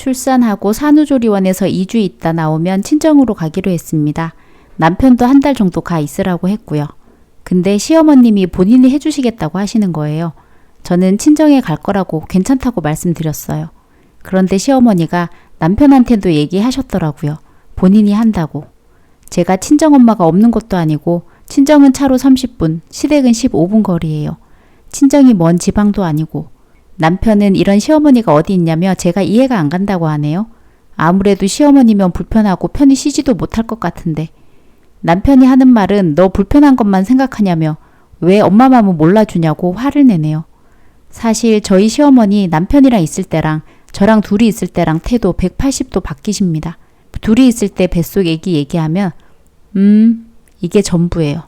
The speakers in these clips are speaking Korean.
출산하고 산후조리원에서 2주 있다 나오면 친정으로 가기로 했습니다. 남편도 한 달 정도 가 있으라고 했고요. 근데 시어머님이 본인이 해주시겠다고 하시는 거예요. 저는 친정에 갈 거라고 괜찮다고 말씀드렸어요. 그런데 시어머니가 남편한테도 얘기하셨더라고요. 본인이 한다고. 제가 친정엄마가 없는 것도 아니고 친정은 차로 30분, 시댁은 15분 거리예요. 친정이 먼 지방도 아니고. 남편은 이런 시어머니가 어디 있냐며 제가 이해가 안 간다고 하네요. 아무래도 시어머니면 불편하고 편히 쉬지도 못할 것 같은데. 남편이 하는 말은 너 불편한 것만 생각하냐며 왜 엄마 마음을 몰라주냐고 화를 내네요. 사실 저희 시어머니 남편이랑 있을 때랑 저랑 둘이 있을 때랑 태도 180도 바뀌십니다. 둘이 있을 때 뱃속 애기 얘기하면 이게 전부예요.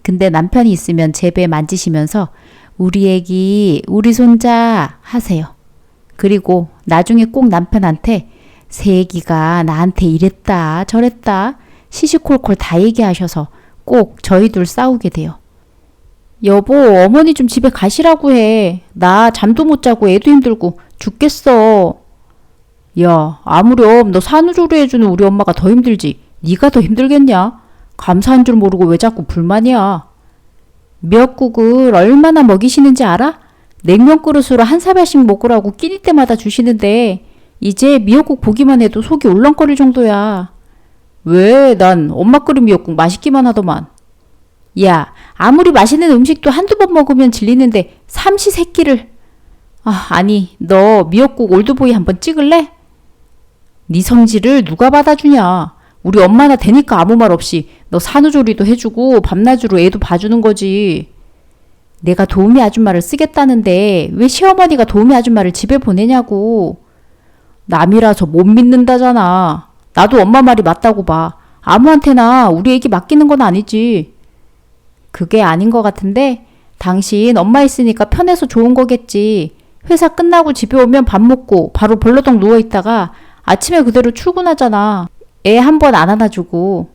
근데 남편이 있으면 제 배 만지시면서 우리 애기, 우리 손자 하세요. 그리고 나중에 꼭 남편한테 새 애기가 나한테 이랬다 저랬다 시시콜콜 다 얘기하셔서 꼭 저희 둘 싸우게 돼요. 여보, 어머니 좀 집에 가시라고 해. 나 잠도 못 자고 애도 힘들고 죽겠어. 야, 아무렴 너 산후조리 해주는 우리 엄마가 더 힘들지. 네가 더 힘들겠냐? 감사한 줄 모르고 왜 자꾸 불만이야. 미역국을 얼마나 먹이시는지 알아? 냉면 그릇으로 한 사발씩 먹으라고 끼니 때마다 주시는데 이제 미역국 보기만 해도 속이 울렁거릴 정도야. 왜? 난 엄마 끓인 미역국 맛있기만 하더만. 야, 아무리 맛있는 음식도 한두 번 먹으면 질리는데 삼시세끼를. 아니 너 미역국 올드보이 한번 찍을래? 네 성질을 누가 받아주냐. 우리 엄마나 되니까 아무 말 없이 너 산후조리도 해주고 밤낮으로 애도 봐주는 거지. 내가 도우미 아줌마를 쓰겠다는데 왜 시어머니가 도우미 아줌마를 집에 보내냐고. 남이라서 못 믿는다잖아. 나도 엄마 말이 맞다고 봐. 아무한테나 우리 애기 맡기는 건 아니지. 그게 아닌 것 같은데 당신 엄마 있으니까 편해서 좋은 거겠지. 회사 끝나고 집에 오면 밥 먹고 바로 벌러덩 누워있다가 아침에 그대로 출근하잖아. 애 한 번 안 안아주고.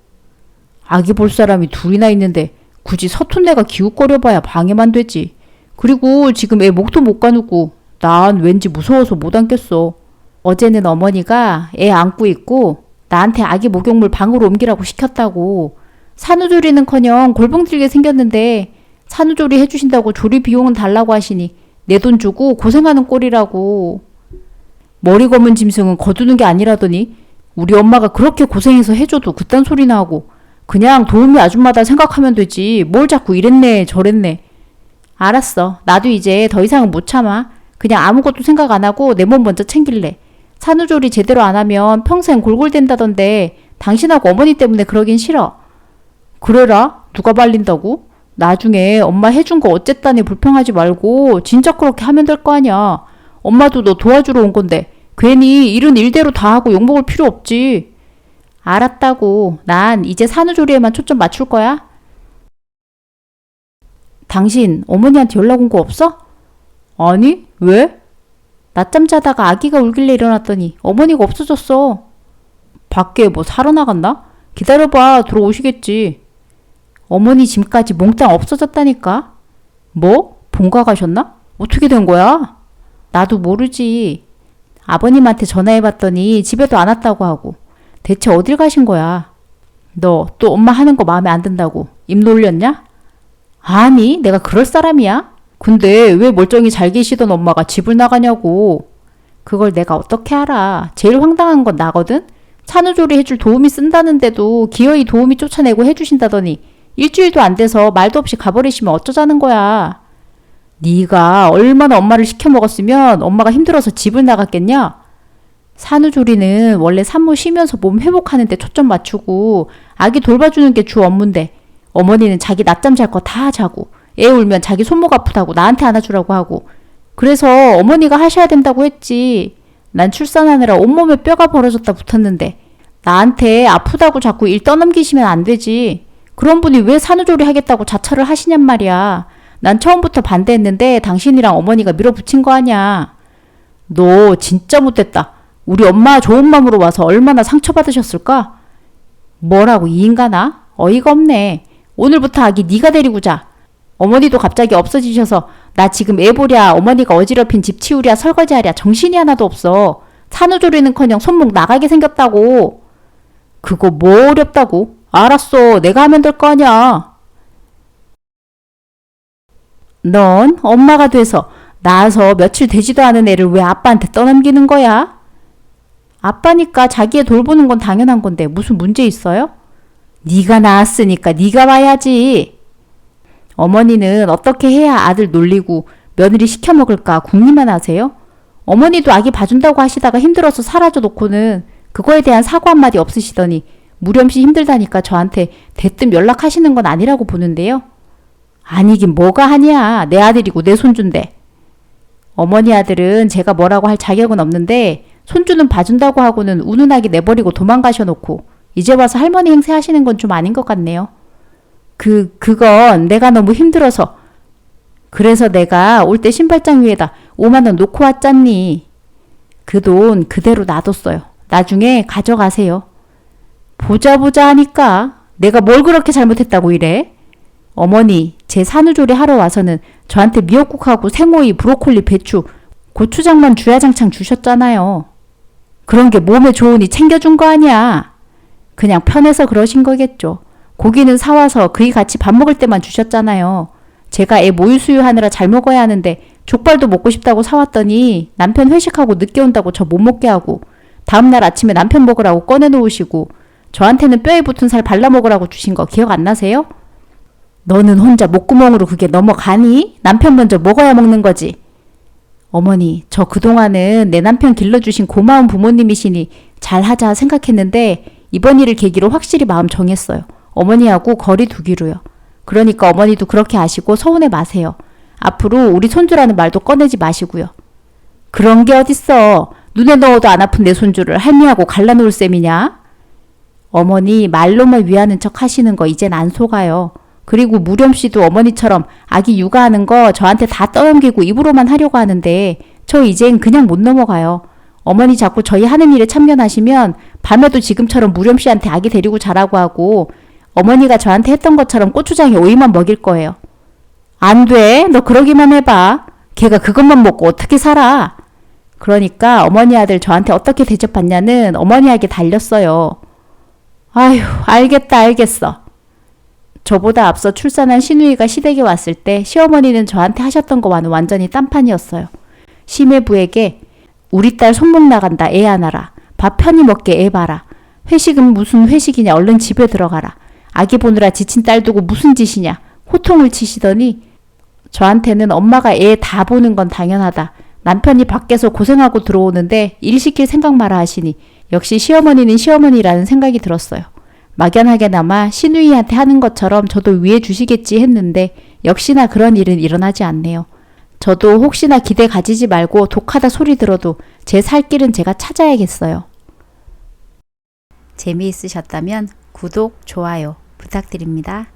아기 볼 사람이 둘이나 있는데 굳이 서툰 내가 기웃거려봐야 방해만 되지. 그리고 지금 애 목도 못 가누고 난 왠지 무서워서 못 안겠어. 어제는 어머니가 애 안고 있고 나한테 아기 목욕물 방으로 옮기라고 시켰다고. 산후조리는커녕 골병 들게 생겼는데 산후조리 해주신다고 조리 비용은 달라고 하시니 내 돈 주고 고생하는 꼴이라고. 머리 검은 짐승은 거두는 게 아니라더니 우리 엄마가 그렇게 고생해서 해줘도 그딴 소리나 하고 그냥 도우미 아줌마다 생각하면 되지 뭘 자꾸 이랬네 저랬네. 알았어. 나도 이제 더 이상은 못 참아. 그냥 아무것도 생각 안 하고 내 몸 먼저 챙길래. 산후조리 제대로 안 하면 평생 골골댄다던데 당신하고 어머니 때문에 그러긴 싫어. 그래라? 누가 말린다고? 나중에 엄마 해준 거 어쨌다니 불평하지 말고 진짜 그렇게 하면 될 거 아니야. 엄마도 너 도와주러 온 건데 괜히 일은 일대로 다 하고 욕먹을 필요 없지. 알았다고. 난 이제 산후조리에만 초점 맞출 거야. 당신 어머니한테 연락 온 거 없어? 아니, 왜? 낮잠 자다가 아기가 울길래 일어났더니 어머니가 없어졌어. 밖에 뭐 사러 나갔나? 기다려봐. 들어오시겠지. 어머니 짐까지 몽땅 없어졌다니까. 뭐? 본가 가셨나? 어떻게 된 거야? 나도 모르지. 아버님한테 전화해봤더니 집에도 안 왔다고 하고. 대체 어딜 가신 거야? 너 또 엄마 하는 거 마음에 안 든다고 입 놀렸냐? 아니, 내가 그럴 사람이야? 근데 왜 멀쩡히 잘 계시던 엄마가 집을 나가냐고. 그걸 내가 어떻게 알아. 제일 황당한 건 나거든? 산후조리 해줄 도우미 쓴다는데도 기어이 도우미 쫓아내고 해주신다더니 일주일도 안 돼서 말도 없이 가버리시면 어쩌자는 거야. 네가 얼마나 엄마를 시켜먹었으면 엄마가 힘들어서 집을 나갔겠냐? 산후조리는 원래 산모 쉬면서 몸 회복하는 데 초점 맞추고 아기 돌봐주는 게 주 업무인데 어머니는 자기 낮잠 잘 거 다 자고 애 울면 자기 손목 아프다고 나한테 안아주라고 하고 그래서 어머니가 하셔야 된다고 했지. 난 출산하느라 온몸에 뼈가 벌어졌다 붙었는데 나한테 아프다고 자꾸 일 떠넘기시면 안 되지. 그런 분이 왜 산후조리 하겠다고 자처를 하시냔 말이야. 난 처음부터 반대했는데 당신이랑 어머니가 밀어붙인 거 아니야. 너 진짜 못됐다. 우리 엄마 좋은 마음으로 와서 얼마나 상처받으셨을까? 뭐라고 이 인간아? 어이가 없네. 오늘부터 아기 네가 데리고 자. 어머니도 갑자기 없어지셔서 나 지금 애 보랴 어머니가 어지럽힌 집 치우랴 설거지하랴 정신이 하나도 없어. 산후조리는커녕 손목 나가게 생겼다고. 그거 뭐 어렵다고? 알았어. 내가 하면 될 거 아니야. 넌 엄마가 돼서 낳아서 며칠 되지도 않은 애를 왜 아빠한테 떠넘기는 거야? 아빠니까 자기 애 돌보는 건 당연한 건데 무슨 문제 있어요? 네가 낳았으니까 네가 봐야지. 어머니는 어떻게 해야 아들 놀리고 며느리 시켜 먹을까 궁리만 하세요? 어머니도 아기 봐준다고 하시다가 힘들어서 사라져 놓고는 그거에 대한 사과 한마디 없으시더니 무렴시 힘들다니까 저한테 대뜸 연락하시는 건 아니라고 보는데요. 아니긴 뭐가 아니야. 내 아들이고 내 손주인데. 어머니 아들은 제가 뭐라고 할 자격은 없는데 손주는 봐준다고 하고는 우는 아기 내버리고 도망가셔놓고 이제 와서 할머니 행세하시는 건 좀 아닌 것 같네요. 그건 내가 너무 힘들어서. 그래서 내가 올 때 신발장 위에다 5만 원 놓고 왔잖니. 그 돈 그대로 놔뒀어요. 나중에 가져가세요. 보자 하니까 내가 뭘 그렇게 잘못했다고 이래? 어머니, 제 산후조리 하러 와서는 저한테 미역국하고 생오이, 브로콜리, 배추, 고추장만 주야장창 주셨잖아요. 그런 게 몸에 좋으니 챙겨준 거 아니야. 그냥 편해서 그러신 거겠죠. 고기는 사와서 그이 같이 밥 먹을 때만 주셨잖아요. 제가 애 모유 수유하느라 잘 먹어야 하는데 족발도 먹고 싶다고 사왔더니 남편 회식하고 늦게 온다고 저 못 먹게 하고 다음날 아침에 남편 먹으라고 꺼내놓으시고 저한테는 뼈에 붙은 살 발라 먹으라고 주신 거 기억 안 나세요? 너는 혼자 목구멍으로 그게 넘어가니? 남편 먼저 먹어야 먹는 거지. 어머니, 저 그동안은 내 남편 길러주신 고마운 부모님이시니 잘하자 생각했는데 이번 일을 계기로 확실히 마음 정했어요. 어머니하고 거리 두기로요. 그러니까 어머니도 그렇게 아시고 서운해 마세요. 앞으로 우리 손주라는 말도 꺼내지 마시고요. 그런 게 어딨어. 눈에 넣어도 안 아픈 내 손주를 할미하고 갈라놓을 셈이냐? 어머니 말로만 위하는 척 하시는 거 이젠 안 속아요. 그리고 무렴씨도 어머니처럼 아기 육아하는 거 저한테 다 떠넘기고 입으로만 하려고 하는데 저 이젠 그냥 못 넘어가요. 어머니 자꾸 저희 하는 일에 참견하시면 밤에도 지금처럼 무렴씨한테 아기 데리고 자라고 하고 어머니가 저한테 했던 것처럼 고추장에 오이만 먹일 거예요. 안 돼. 너 그러기만 해봐. 걔가 그것만 먹고 어떻게 살아. 그러니까 어머니 아들 저한테 어떻게 대접받냐는 어머니에게 달렸어요. 아휴, 알겠어. 저보다 앞서 출산한 시누이가 시댁에 왔을 때 시어머니는 저한테 하셨던 거와는 완전히 딴판이었어요. 시매부에게 우리 딸 손목 나간다 애 안아라. 밥 편히 먹게 애 봐라. 회식은 무슨 회식이냐 얼른 집에 들어가라. 아기 보느라 지친 딸 두고 무슨 짓이냐. 호통을 치시더니 저한테는 엄마가 애 다 보는 건 당연하다. 남편이 밖에서 고생하고 들어오는데 일 시킬 생각 마라 하시니 역시 시어머니는 시어머니라는 생각이 들었어요. 막연하게나마 시누이한테 하는 것처럼 저도 위해 주시겠지 했는데 역시나 그런 일은 일어나지 않네요. 저도 혹시나 기대 가지지 말고 독하다 소리 들어도 제 살 길은 제가 찾아야겠어요. 재미있으셨다면 구독, 좋아요 부탁드립니다.